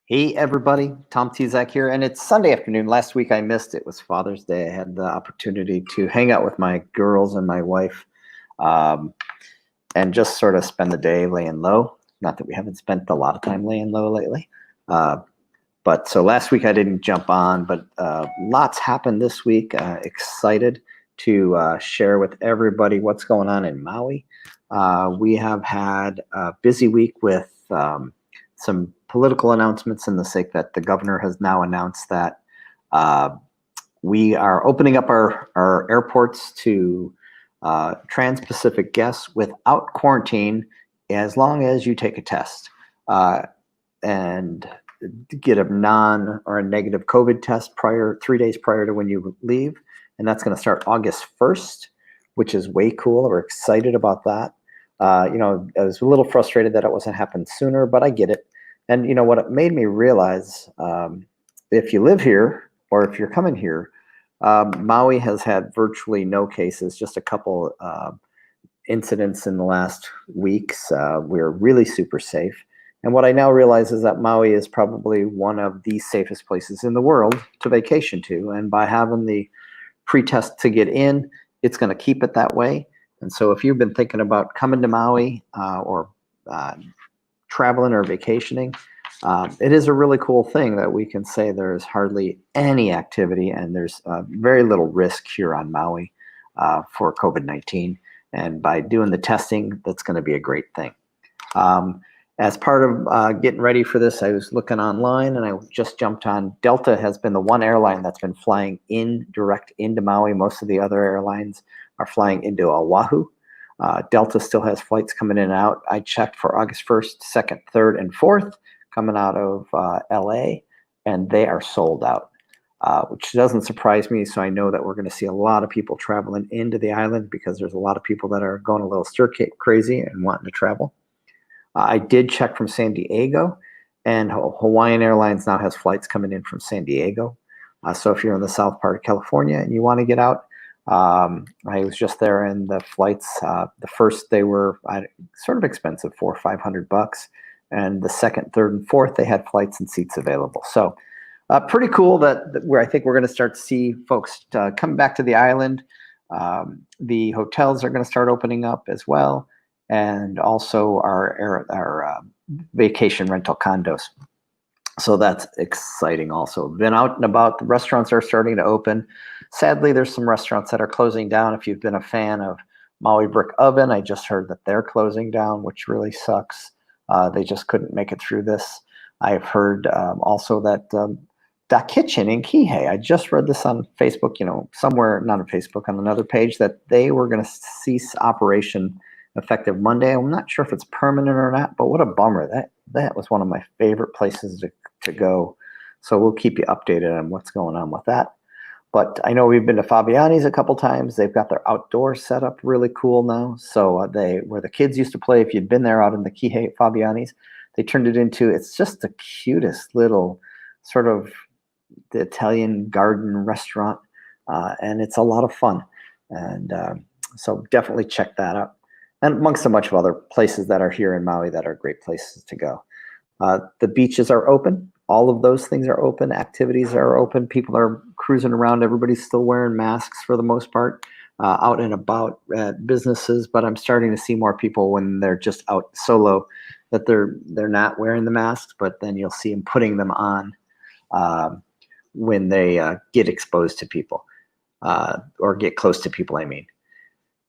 Hey everybody, Tom Tezak here, and it's Sunday afternoon. Last week I missed it. It was Father's Day. I had the opportunity to hang out with my girls and my wife, um, and just sort of spend the day laying low. Not that we haven't spent a lot of time laying low lately, uh, but so last week I didn't jump on, but lots happened this week. Excited to share with everybody what's going on in Maui. We have had a busy week with some political announcements in the sake that the governor has now announced that uh, we are opening up our airports to trans-Pacific guests without quarantine as long as you take a test and get a non or a negative COVID test 3 days prior to when you leave. And that's going to start August 1st, which is way cool. We're excited about that. I was a little frustrated that it wasn't happening sooner, but I get it. And what it made me realize, if you live here or if you're coming here, Maui has had virtually no cases, just a couple incidents in the last weeks. We're really super safe. And what I now realize is that Maui is probably one of the safest places in the world to vacation to. And by having the pre-test to get in, it's going to keep it that way. And so if you've been thinking about coming to Maui or traveling or vacationing, it is a really cool thing that we can say there's hardly any activity and there's very little risk here on Maui for COVID-19. And by doing the testing, that's going to be a great thing. As part of getting ready for this, I was looking online and I just jumped on. Delta has been the one airline that's been flying direct into Maui. Most of the other airlines are flying into Oahu. Delta still has flights coming in and out. I checked for August 1st, 2nd, 3rd, and 4th coming out of LA, and they are sold out, which doesn't surprise me. So I know that we're going to see a lot of people traveling into the island because there's a lot of people that are going a little stir crazy and wanting to travel. I did check from San Diego, and Hawaiian Airlines now has flights coming in from San Diego. So if you're in the south part of California and you want to get out, I was just there, and the flights, the first, they were sort of expensive, $400 or $500, and the 2nd, 3rd, and 4th, they had flights and seats available. So pretty cool that where I think we're going to start to see folks come back to the island. The hotels are going to start opening up as well, and also our vacation rental condos. So that's exciting also. Been out and about. The restaurants are starting to open. Sadly, there's some restaurants that are closing down. If you've been a fan of Maui Brick Oven, I just heard that they're closing down, which really sucks. They just couldn't make it through this. I've heard also that Da Kitchen in Kihei, I just read this on Facebook, somewhere, not on Facebook, on another page, that they were going to cease operation effective Monday. I'm not sure if it's permanent or not, but what a bummer. That was one of my favorite places to go. So we'll keep you updated on what's going on with that. But I know we've been to Fabiani's a couple times. They've got their outdoor setup really cool now. So where the kids used to play, if you'd been there out in the Kihei Fabiani's, they turned it into, it's just the cutest little sort of the Italian garden restaurant. And it's a lot of fun. And so definitely check that out. And amongst a bunch of other places that are here in Maui that are great places to go. The beaches are open. All of those things are open. Activities are open. People are cruising around. Everybody's still wearing masks for the most part, out and about at businesses. But I'm starting to see more people when they're just out solo that they're not wearing the masks, but then you'll see them putting them on when they get exposed to people or get close to people, I mean.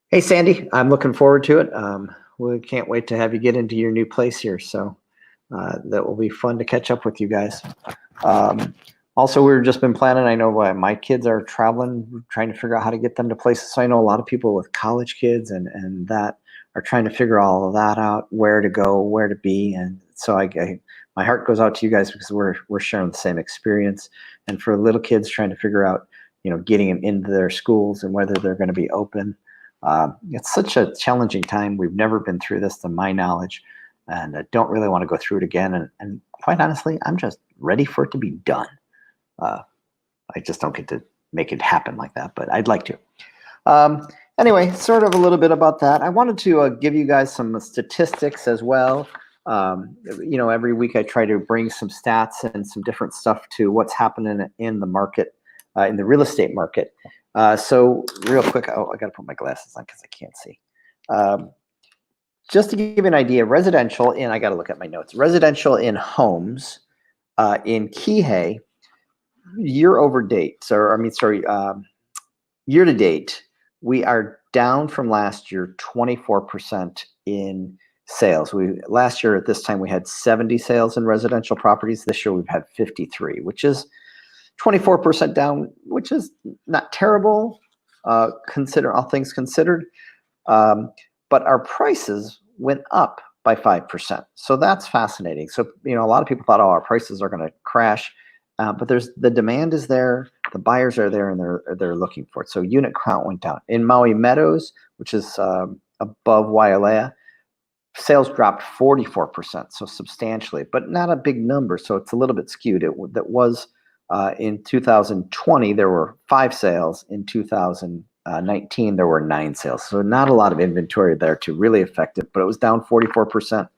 Hey, Sandy, I'm looking forward to it. We can't wait to have you get into your new place here. So that will be fun to catch up with you guys. Also, we've just been planning. I know my kids are traveling, trying to figure out how to get them to places. So I know a lot of people with college kids and that are trying to figure all of that out, where to go, where to be. And so my heart goes out to you guys because we're sharing the same experience. And for little kids trying to figure out, getting them into their schools and whether they're going to be open. It's such a challenging time. We've never been through this, to my knowledge, and I don't really want to go through it again. And quite honestly, I'm just ready for it to be done. I just don't get to make it happen like that, but I'd like to. Anyway, sort of a little bit about that. I wanted to give you guys some statistics as well Every week I try to bring some stats and some different stuff to what's happening in the market, in the real estate market. So real quick, I got to put my glasses on because I can't see. Just to give you an idea, residential in, I got to look at my notes, residential in homes in Kihei, year to date, we are down from last year 24% in sales. Last year at this time we had 70 sales in residential properties. This year we've had 53, which is 24% down, which is not terrible, consider all things considered. But our prices went up by 5%. So that's fascinating. So, a lot of people thought, our prices are going to crash. But the demand is there, the buyers are there, and they're looking for it. So unit count went down. In Maui Meadows, which is above Wailea, sales dropped 44%, so substantially, but not a big number. So it's a little bit skewed. That was in 2020 there were 5 sales. In 2019 there were 9 sales. So not a lot of inventory there to really affect it, but it was down 44%.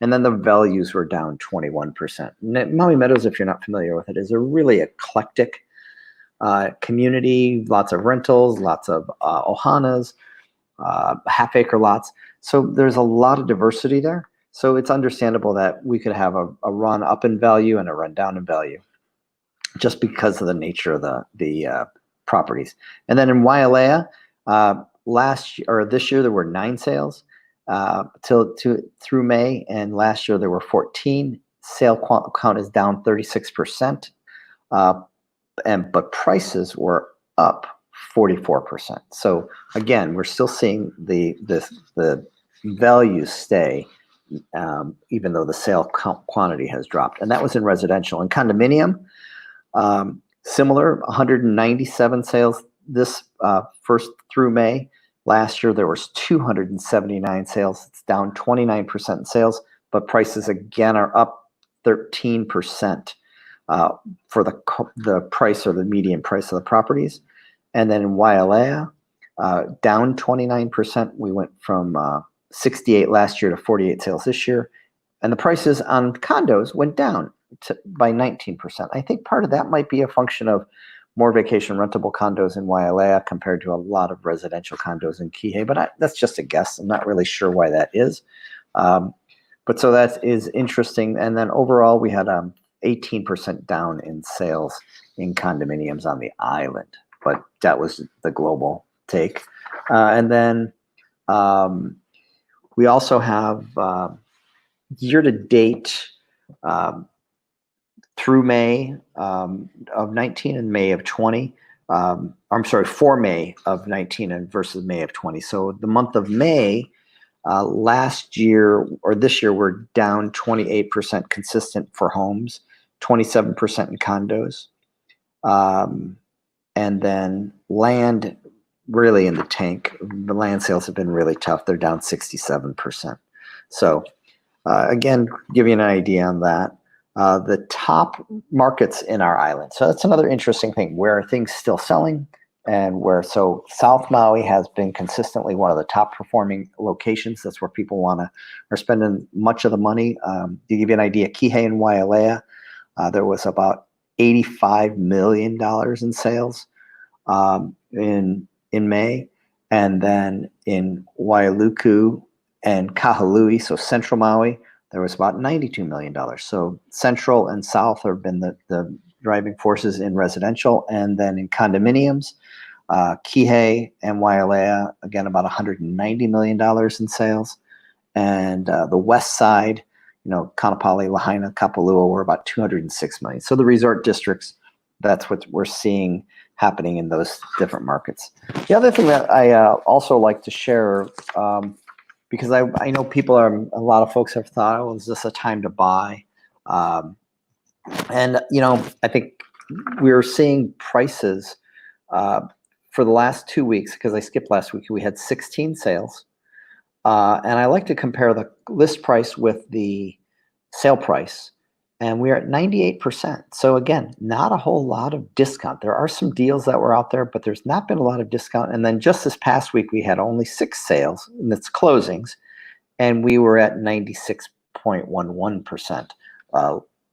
And then the values were down 21%. Maui Meadows, if you're not familiar with it, is a really eclectic community. Lots of rentals, lots of ohanas, half-acre lots. So there's a lot of diversity there. So it's understandable that we could have a run up in value and a run down in value, just because of the nature of the properties. And then in Wailea, this year there were 9 sales. Through May, and last year there were 14. Sale count is down 36%, but prices were up 44%. So again, we're still seeing the values stay, even though the sale quantity has dropped, and that was in residential. And condominium, similar, 197 sales this first through May. Last year there was 279 sales. It's down 29% in sales, but prices again are up 13% for the price, or the median price of the properties. And then in Wailea, down 29%. We went from 68 last year to 48 sales this year, and the prices on condos went down by 19%. I think part of that might be a function of more vacation rentable condos in Wailea compared to a lot of residential condos in Kihei, but that's just a guess. I'm not really sure why that is. But so that is interesting. And then overall, we had 18% down in sales in condominiums on the island, but that was the global take. And then we also have year-to-date through May of 19 and May of 20. For May of 19 and versus May of 20. So the month of May last year or this year, we're down 28% consistent for homes, 27% in condos. And then land, really in the tank. The land sales have been really tough. They're down 67%. So again, give you an idea on that. The top markets in our island. So that's another interesting thing. Where are things still selling, and where? So South Maui has been consistently one of the top performing locations. That's where people are spending much of the money. To give you an idea, Kihei and Wailea, there was about $85 million in sales in May, and then in Wailuku and Kahului, so Central Maui, there was about $92 million. So Central and South have been the driving forces in residential. And then in condominiums, Kihei and Wailea, again, about $190 million in sales. And the west side, Kaanapali, Lahaina, Kapalua, were about $206 million. So the resort districts, that's what we're seeing happening in those different markets. The other thing that I also like to share, because I know a lot of folks have thought, is this a time to buy? And, I think we're seeing prices for the last 2 weeks, because I skipped last week, we had 16 sales. And I like to compare the list price with the sale price, and we're at 98%. So again, not a whole lot of discount. There are some deals that were out there, but there's not been a lot of discount. And then just this past week, we had only 6 sales, and that's closings, and we were at 96% 0.11%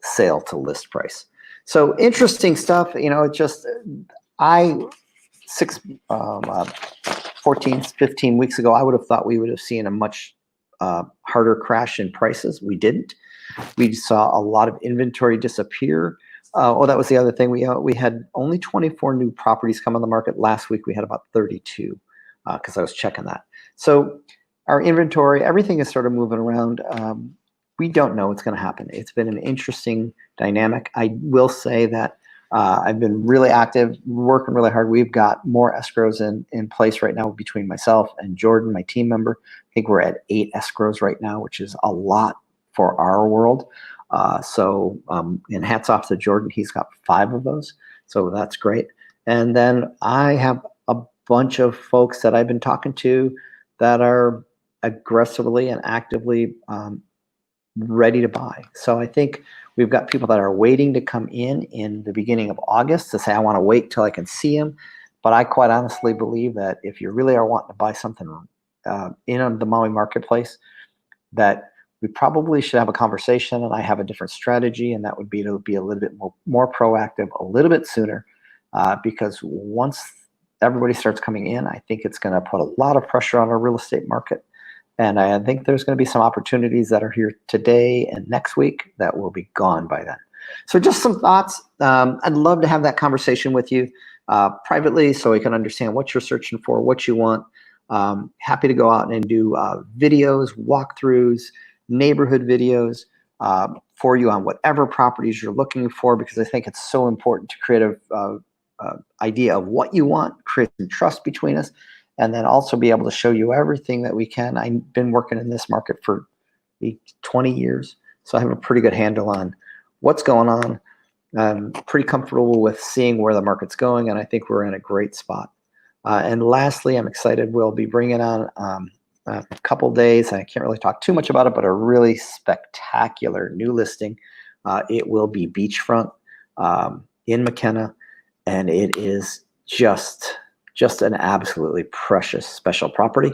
sale to list price. So interesting stuff. You know, it just, 14, 15 weeks ago, I would have thought we would have seen a much harder crash in prices. We didn't. We saw a lot of inventory disappear. That was the other thing. We had only 24 new properties come on the market. Last week we had about 32 because I was checking that. So our inventory, everything is sort of moving around. We don't know what's going to happen. It's been an interesting dynamic. I will say that I've been really active, working really hard. We've got more escrows in place right now between myself and Jordan, my team member. I think we're at 8 escrows right now, which is a lot for our world. And hats off to Jordan. He's got 5 of those. So that's great. And then I have a bunch of folks that I've been talking to that are aggressively and actively ready to buy. So I think we've got people that are waiting to come in the beginning of August to say, I want to wait till I can see them. But I quite honestly believe that if you really are wanting to buy something in the Maui marketplace, that we probably should have a conversation, and I have a different strategy, and that would be to be a little bit more proactive, a little bit sooner, because once everybody starts coming in, I think it's going to put a lot of pressure on our real estate market. And I think there's going to be some opportunities that are here today and next week that will be gone by then. So just some thoughts. I'd love to have that conversation with you privately so we can understand what you're searching for, what you want. Happy to go out and do videos, walkthroughs, neighborhood videos for you on whatever properties you're looking for, because I think it's so important to create a idea of what you want, create some trust between us, and then also be able to show you everything that we can. I've been working in this market for 20 years, so I have a pretty good handle on what's going on. I'm pretty comfortable with seeing where the market's going, and I think we're in a great spot. And lastly, I'm excited. We'll be bringing on a couple days. I can't really talk too much about it, but a really spectacular new listing. It will be beachfront in McKenna, and it is just an absolutely precious special property.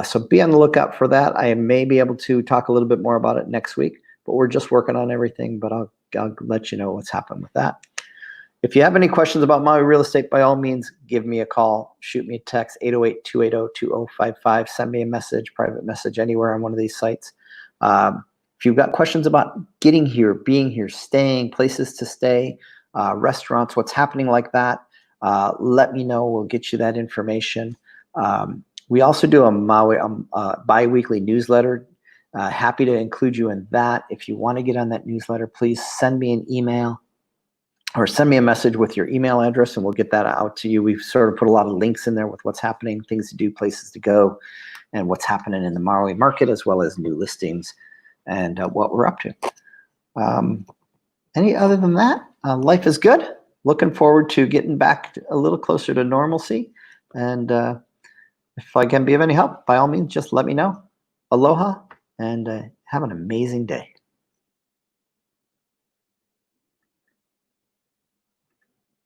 So be on the lookout for that. I may be able to talk a little bit more about it next week, but we're just working on everything, but I'll let you know what's happened with that. If you have any questions about Maui real estate, by all means, give me a call, shoot me a text, 808-280-2055, send me a message, private message, anywhere on one of these sites. If you've got questions about getting here, being here, staying, places to stay, restaurants, what's happening like that, let me know. We'll get you that information. We also do a Maui bi-weekly newsletter. Happy to include you in that. If you want to get on that newsletter, please send me an email or send me a message with your email address, and we'll get that out to you. We've sort of put a lot of links in there with what's happening, things to do, places to go, and what's happening in the Maui market, as well as new listings and what we're up to. Any other than that, life is good. Looking forward to getting back a little closer to normalcy. And if I can be of any help, by all means, just let me know. Aloha, and have an amazing day.